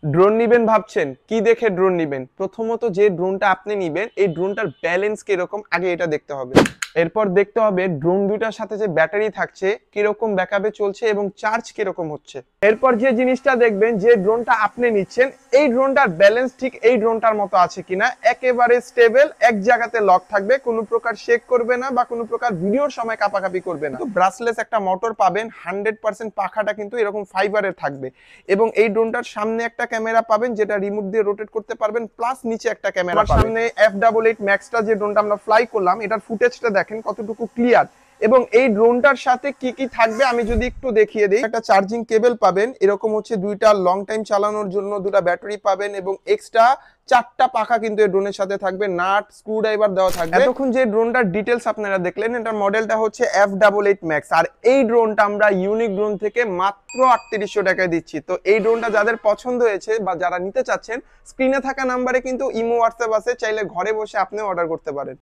Drone নিবেন ভাবছেন, কি দেখে ড্রোন নিবেন? প্রথমত যে ড্রোনটা আপনি নিবেন এই ড্রোনটার ব্যালেন্স কিরকম আগে এটা দেখতে হবে। এরপর দেখতে হবে ড্রোন দুইটার সাথে যে ব্যাটারি থাকছে কিরকম ব্যাকআপে চলছে এবং চার্জ কিরকম হচ্ছে। এরপর যে জিনিসটা দেখবেন, যে ড্রোনটা আপনি নিচ্ছেন এই ড্রোনটার ব্যালেন্স ঠিক এই ড্রোনটার মতো আছে কিনা, একেবারে স্টেবল এক জায়গাতে লক থাকবে, কোনো প্রকার শেক করবে না বা কোনো প্রকার ভিডিওর সময় কাঁপাকাঁপি করবে না। ব্রাসলেস একটা মোটর পাবেন, 100% পাখাটা কিন্তু এরকম ফাইবারের থাকবে এবং এই ড্রোনটার সামনে একটা ক্যামেরা পাবেন যেটা রিমোট দিয়ে রোটেট করতে পারবেন, প্লাস নিচে একটা ক্যামেরা পাবেন। সামনে F88 ম্যাক্সটা যে ড্রোনটা আমরা ফ্লাই করলাম এটার ফুটেজটা দেখেন কতটুকু ক্লিয়ার। এবং এই ড্রোনটার সাথে কি কি থাকবে আমি যদি একটু দেখিয়ে দিই, একটা চার্জিং কেবল পাবেন, এরকম হচ্ছে দুইটা লং টাইম চালানোর জন্য দুটো ব্যাটারি পাবেন এবং এক্সট্রা 4টা পাখা কিন্তু এই ড্রোনের সাথে থাকবে, নাট স্ক্রু ড্রাইভার দেওয়া থাকবে। এতক্ষণ যে ড্রোনটার ডিটেলস আপনারা দেখলেন, এটার মডেলটা হচ্ছে F88 ম্যাক্স, আর এই ড্রোনটা আমরা ইউনিক ড্রোন থেকে মাত্র 3800 টাকায় দিচ্ছি। তো এই ড্রোনটা যাদের পছন্দ হয়েছে বা যারা নিতে চাচ্ছেন, স্ক্রিনে থাকা নাম্বারে কিন্তু ইমো হোয়াটসঅ্যাপ আছে, চাইলে ঘরে বসে আপনি অর্ডার করতে পারেন।